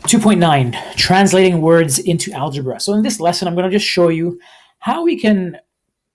2.9, translating words into algebra. So in this lesson, I'm going to just show you how we can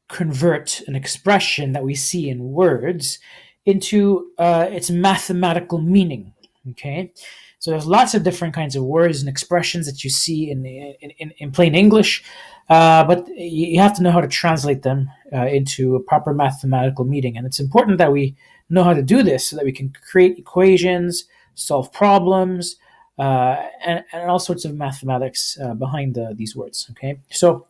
convert an expression that we see in words into its mathematical meaning. Okay, so there's lots of different kinds of words and expressions that you see in plain English, but you have to know how to translate them into a proper mathematical meaning. And it's important that we know how to do this so that we can create equations, solve problems, and all sorts of mathematics behind these words. Okay, so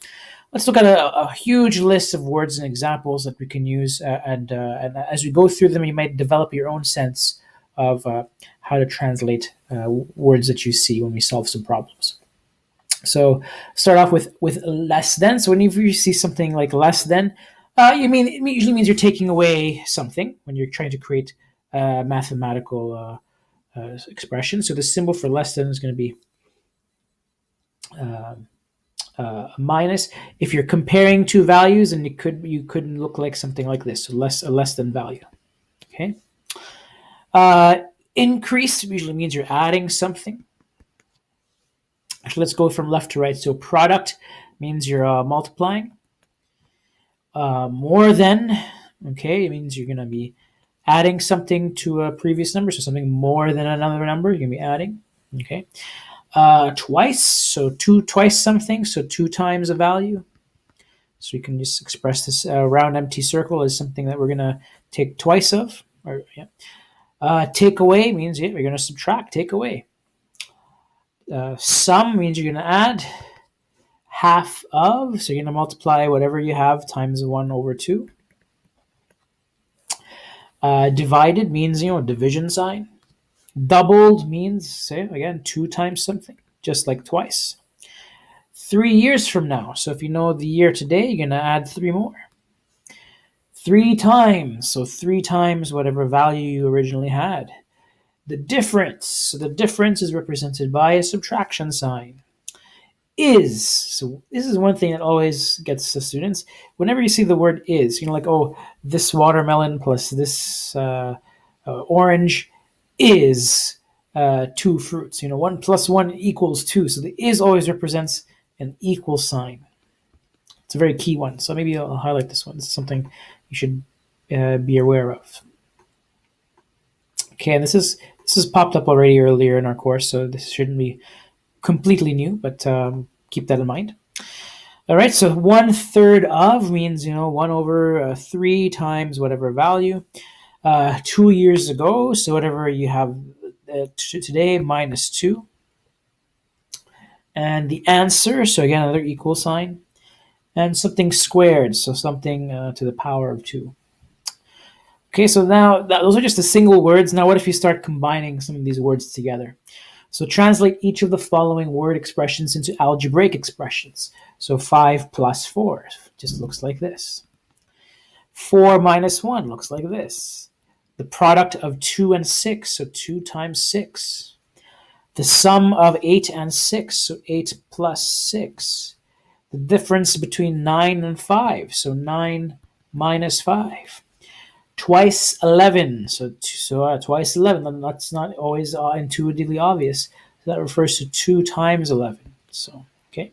let's look at a huge list of words and examples that we can use, and as we go through them, you might develop your own sense of how to translate words that you see when we solve some problems. So start off with less than. So whenever you see something like less than, it usually means you're taking away something when you're trying to create mathematical expression. So the symbol for less than is going to be a minus. If you're comparing two values, and you could look like something like this, so a less than value. Okay. Increase usually means you're adding something. Actually, let's go from left to right. So product means you're multiplying. More than, okay, it means you're going to be adding something to a previous number, so something more than another number, you're going to be adding. Okay. Twice, so twice something, so 2 times a value. So you can just express this round empty circle as something that we're going to take twice of. Take away means we're going to subtract, take away. Sum means you're going to add half of, so you're going to multiply whatever you have times 1 over 2. Divided means, division sign. Doubled means, say, again, 2 times something, just like twice. 3 years from now, so if you know the year today, you're going to add 3 more. 3 times, so 3 times whatever value you originally had. The difference, so the difference is represented by a subtraction sign. Is, so this is one thing that always gets the students. Whenever you see the word is, like, oh, this watermelon plus this orange is 2 fruits. 1 plus 1 equals 2. So the is always represents an equal sign. It's a very key one. So maybe I'll highlight this one. This is something you should be aware of. Okay, and this has popped up already earlier in our course, so this shouldn't be completely new, but keep that in mind. All right, so 1/3 of means 1 over 3 times whatever value. 2 years ago, so whatever you have today minus 2. And the answer, so again, another equal sign. And something squared, so something to the power of 2. Okay, so now those are just the single words. Now what if you start combining some of these words together? So translate each of the following word expressions into algebraic expressions. So 5 plus 4 just looks like this. 4 minus 1 looks like this. The product of 2 and 6, so 2 times 6. The sum of 8 and 6, so 8 plus 6. The difference between 9 and 5, so 9 minus 5. Twice 11, so twice 11, that's not always intuitively obvious. So that refers to 2 times 11. So, okay.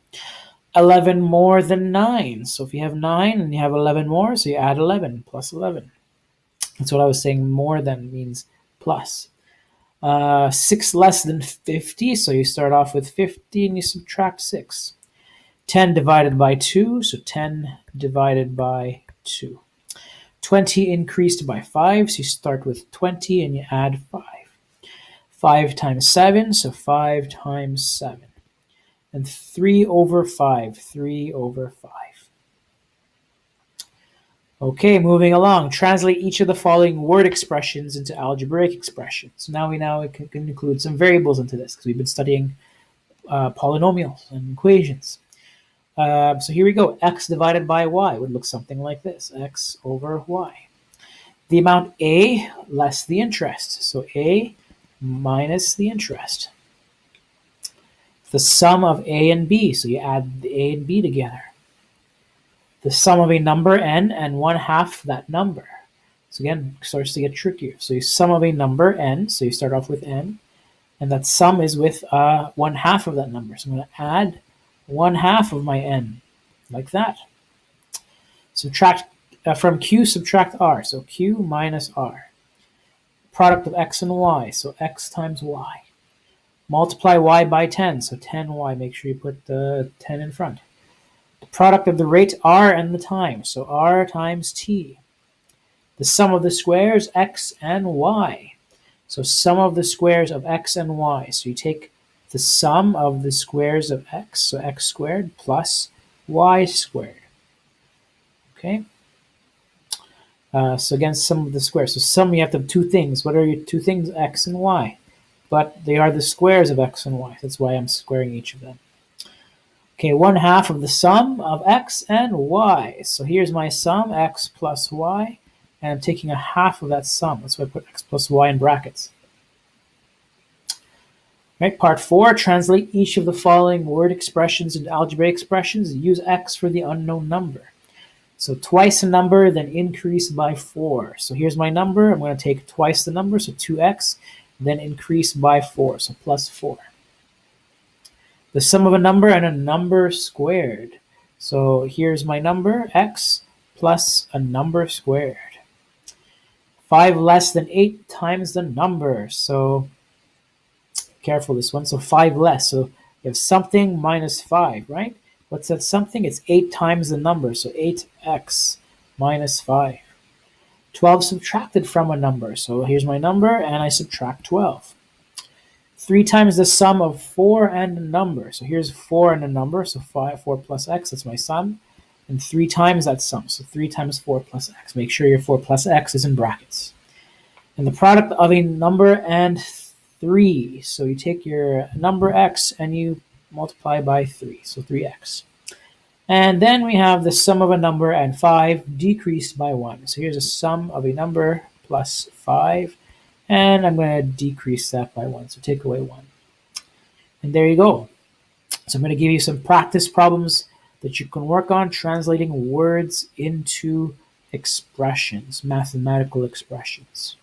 11 more than 9. So if you have 9 and you have 11 more, so you add 11 plus 11. That's what I was saying, more than means plus. 6 less than 50, so you start off with 50 and you subtract 6. 10 divided by 2, so 10 divided by 2. 20 increased by 5, so you start with 20 and you add 5. 5 times 7, so 5 times 7. And 3 over 5, 3 over 5. Okay, moving along. Translate each of the following word expressions into algebraic expressions. So now we can include some variables into this because we've been studying polynomials and equations. So here we go. X divided by y would look something like this. X over y. The amount A less the interest. So A minus the interest. The sum of A and B. So you add the A and B together. The sum of a number n and 1/2 that number. So again, it starts to get trickier. So you sum of a number n. So you start off with n. And that sum is with 1/2 of that number. So I'm going to add 1/2 of my n, like that. Subtract from q, subtract r. So q minus r. Product of x and y. So x times y. Multiply y by 10. So 10y. Make sure you put the 10 in front. The product of the rate r and the time. So r times t. The sum of the squares x and y. So sum of the squares of x and y. So you take the sum of the squares of x, so x squared plus y squared. Okay. So again, sum of the squares. So sum, you have to have two things. What are your two things? X and y. But they are the squares of x and y. That's why I'm squaring each of them. Okay, 1/2 of the sum of x and y. So here's my sum, x plus y. And I'm taking 1/2 of that sum. That's why I put x plus y in brackets. Right, part 4, translate each of the following word expressions into algebraic expressions. Use x for the unknown number. So twice a number, then increase by 4. So here's my number. I'm going to take twice the number, so 2x, then increase by 4, so plus 4. The sum of a number and a number squared. So here's my number, x, plus a number squared. 5 less than 8 times the number. So careful this one. So 5 less. So you have something minus 5, right? What's that something? It's 8 times the number. So 8x minus 5. 12 subtracted from a number. So here's my number, and I subtract 12. 3 times the sum of 4 and a number. So here's 4 and a number. So 4 plus x, that's my sum. And 3 times that sum. So 3 times 4 plus x. Make sure your 4 plus x is in brackets. And the product of a number and 3. So you take your number x and you multiply by 3. So 3x. And then we have the sum of a number and 5 decreased by 1. So here's a sum of a number plus 5. And I'm going to decrease that by 1. So take away 1. And there you go. So I'm going to give you some practice problems that you can work on translating words into expressions, mathematical expressions.